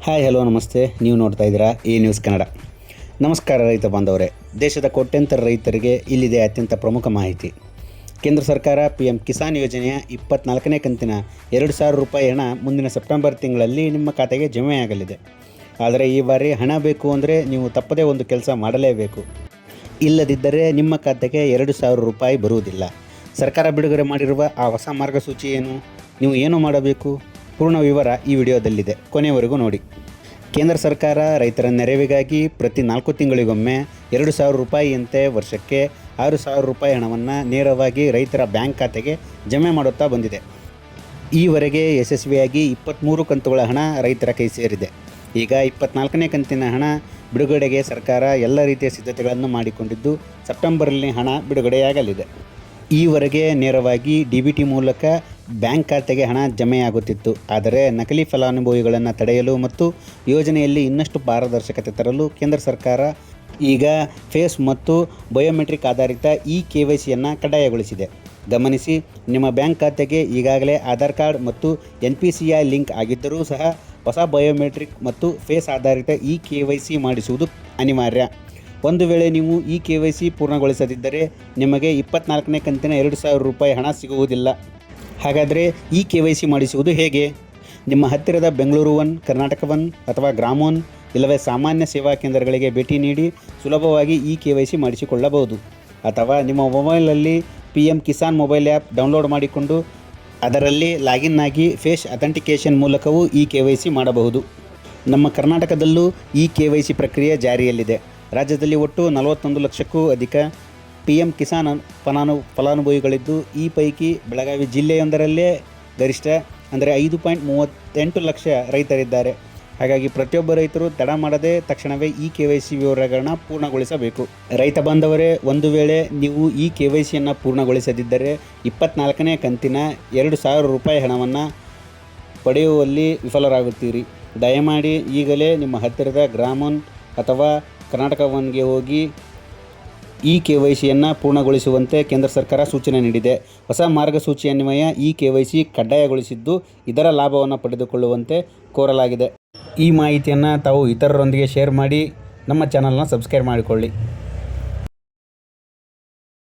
Hi hello ನಮಸ್ತೆ. ನೀವು ನೋಡ್ತಾ ಇದ್ದೀರಾ ಈ ನ್ಯೂಸ್ ಕನ್ನಡ. ನಮಸ್ಕಾರ ರೈತ ಬಾಂಧವರೇ. ದೇಶದ ಕೋಟ್ಯಂತರ ರೈತರಿಗೆ ಇಲ್ಲಿದೆ ಅತ್ಯಂತ ಪ್ರಮುಖ ಮಾಹಿತಿ. ಕೇಂದ್ರ ಸರ್ಕಾರ PM ಕಿಸಾನ್ ಯೋಜನೆಯ 24ನೇ ಕಂತಿನ 2,000 ರೂಪಾಯಿ ಹಣ ಮುಂದಿನ ಸೆಪ್ಟೆಂಬರ್ ತಿಂಗಳಲ್ಲಿ ನಿಮ್ಮ ಖಾತೆಗೆ ಜಮೆಯಾಗಲಿದೆ. ಆದರೆ ಈ ಬಾರಿ ಹಣ ಬೇಕು ಅಂದರೆ ನೀವು ತಪ್ಪದೇ ಒಂದು ಕೆಲಸ ಮಾಡಲೇಬೇಕು. ಇಲ್ಲದಿದ್ದರೆ ನಿಮ್ಮ ಖಾತೆಗೆ 2,000 ರೂಪಾಯಿ ಬರುವುದಿಲ್ಲ. ಸರ್ಕಾರ ಬಿಡುಗಡೆ ಮಾಡಿರುವ ಆ ಹೊಸ ಮಾರ್ಗಸೂಚಿ ಏನು? ನೀವು ಏನು ಮಾಡಬೇಕು? ಪೂರ್ಣ ವಿವರ ಈ ವಿಡಿಯೋದಲ್ಲಿದೆ, ಕೊನೆಯವರೆಗೂ ನೋಡಿ. ಕೇಂದ್ರ ಸರ್ಕಾರ ರೈತರ ನೆರವಿಗಾಗಿ ಪ್ರತಿ 4 ತಿಂಗಳಿಗೊಮ್ಮೆ 2,000 ರೂಪಾಯಿಯಂತೆ ವರ್ಷಕ್ಕೆ 6,000 ರೂಪಾಯಿ ಹಣವನ್ನು ನೇರವಾಗಿ ರೈತರ ಬ್ಯಾಂಕ್ ಖಾತೆಗೆ ಜಮೆ ಮಾಡುತ್ತಾ ಬಂದಿದೆ. ಈವರೆಗೆ ಯಶಸ್ವಿಯಾಗಿ 23 ಕಂತುಗಳ ಹಣ ರೈತರ ಕೈ ಸೇರಿದೆ. ಈಗ 24ನೇ ಕಂತಿನ ಹಣ ಬಿಡುಗಡೆಗೆ ಸರ್ಕಾರ ಎಲ್ಲ ರೀತಿಯ ಸಿದ್ಧತೆಗಳನ್ನು ಮಾಡಿಕೊಂಡಿದ್ದು ಸೆಪ್ಟೆಂಬರ್ನಲ್ಲಿ ಹಣ ಬಿಡುಗಡೆಯಾಗಲಿದೆ. ಈವರೆಗೆ ನೇರವಾಗಿ DBT ಮೂಲಕ ಬ್ಯಾಂಕ್ ಖಾತೆಗೆ ಹಣ ಜಮೆಯಾಗುತ್ತಿತ್ತು. ಆದರೆ ನಕಲಿ ಫಲಾನುಭವಿಗಳನ್ನು ತಡೆಯಲು ಮತ್ತು ಯೋಜನೆಯಲ್ಲಿ ಇನ್ನಷ್ಟು ಪಾರದರ್ಶಕತೆ ತರಲು ಕೇಂದ್ರ ಸರ್ಕಾರ ಈಗ ಫೇಸ್ ಮತ್ತು ಬಯೋಮೆಟ್ರಿಕ್ ಆಧಾರಿತ KYCಯನ್ನು ಕಡ್ಡಾಯಗೊಳಿಸಿದೆ. ಗಮನಿಸಿ, ನಿಮ್ಮ ಬ್ಯಾಂಕ್ ಖಾತೆಗೆ ಈಗಾಗಲೇ ಆಧಾರ್ ಕಾರ್ಡ್ ಮತ್ತು NPCI ಲಿಂಕ್ ಆಗಿದ್ದರೂ ಸಹ ಹೊಸ ಬಯೋಮೆಟ್ರಿಕ್ ಮತ್ತು ಫೇಸ್ ಆಧಾರಿತ KYC ಮಾಡಿಸುವುದು ಅನಿವಾರ್ಯ. ಒಂದು ವೇಳೆ ನೀವು KYC ಪೂರ್ಣಗೊಳಿಸದಿದ್ದರೆ ನಿಮಗೆ 24ನೇ ಕಂತಿನ 2,000 ರೂಪಾಯಿ ಹಣ ಸಿಗುವುದಿಲ್ಲ. ಹಾಗಾದರೆ KYC ಮಾಡಿಸುವುದು ಹೇಗೆ? ನಿಮ್ಮ ಹತ್ತಿರದ ಬೆಂಗಳೂರು ಒನ್, ಕರ್ನಾಟಕ ಒನ್ ಅಥವಾ ಗ್ರಾಮ ಒನ್ ಇಲ್ಲವೇ ಸಾಮಾನ್ಯ ಸೇವಾ ಕೇಂದ್ರಗಳಿಗೆ ಭೇಟಿ ನೀಡಿ ಸುಲಭವಾಗಿ KYC ಮಾಡಿಸಿಕೊಳ್ಳಬಹುದು. ಅಥವಾ ನಿಮ್ಮ ಮೊಬೈಲಲ್ಲಿ PM Kisan mobile app download ಮಾಡಿಕೊಂಡು ಅದರಲ್ಲಿ ಲಾಗಿನ್ ಆಗಿ ಫೇಸ್ ಅಥೆಂಟಿಕೇಷನ್ ಮೂಲಕವೂ KYC ಮಾಡಬಹುದು. ನಮ್ಮ ಕರ್ನಾಟಕದಲ್ಲೂ KYC ಪ್ರಕ್ರಿಯೆ ಜಾರಿಯಲ್ಲಿದೆ. ರಾಜ್ಯದಲ್ಲಿ ಒಟ್ಟು 41 ಲಕ್ಷಕ್ಕೂ ಅಧಿಕ PM ಕಿಸಾನ್ ಫಲಾನುಭವಿಗಳಿದ್ದು, ಈ ಪೈಕಿ ಬೆಳಗಾವಿ ಜಿಲ್ಲೆಯೊಂದರಲ್ಲೇ ಗರಿಷ್ಠ ಅಂದರೆ 5.38 ಲಕ್ಷ ರೈತರಿದ್ದಾರೆ. ಹಾಗಾಗಿ ಪ್ರತಿಯೊಬ್ಬ ರೈತರು ತಡ ಮಾಡದೆ ತಕ್ಷಣವೇ KYC ವಿವರಗಳನ್ನು ಪೂರ್ಣಗೊಳಿಸಬೇಕು. ರೈತ ಬಾಂಧವರೇ, ಒಂದು ವೇಳೆ ನೀವು KYCಯನ್ನು ಪೂರ್ಣಗೊಳಿಸದಿದ್ದರೆ 24ನೇ ಕಂತಿನ 2,000 ರೂಪಾಯಿ ಹಣವನ್ನು ಪಡೆಯುವಲ್ಲಿ ವಿಫಲರಾಗುತ್ತೀರಿ. ದಯಮಾಡಿ ಈಗಲೇ ನಿಮ್ಮ ಹತ್ತಿರದ ಗ್ರಾಮ ಒನ್ ಅಥವಾ ಕರ್ನಾಟಕ ಒನ್ಗೆ ಹೋಗಿ KYCಯನ್ನು ಪೂರ್ಣಗೊಳಿಸುವಂತೆ ಕೇಂದ್ರ ಸರ್ಕಾರ ಸೂಚನೆ ನೀಡಿದೆ. ಹೊಸ ಮಾರ್ಗಸೂಚಿ ಅನ್ವಯ KYC ಕಡ್ಡಾಯಗೊಳಿಸಿದ್ದು, ಇದರ ಲಾಭವನ್ನು ಪಡೆದುಕೊಳ್ಳುವಂತೆ ಕೋರಲಾಗಿದೆ. ಈ ಮಾಹಿತಿಯನ್ನು ತಾವು ಇತರರೊಂದಿಗೆ ಶೇರ್ ಮಾಡಿ ನಮ್ಮ ಚಾನಲ್ನ ಸಬ್ಸ್ಕ್ರೈಬ್ ಮಾಡಿಕೊಳ್ಳಿ.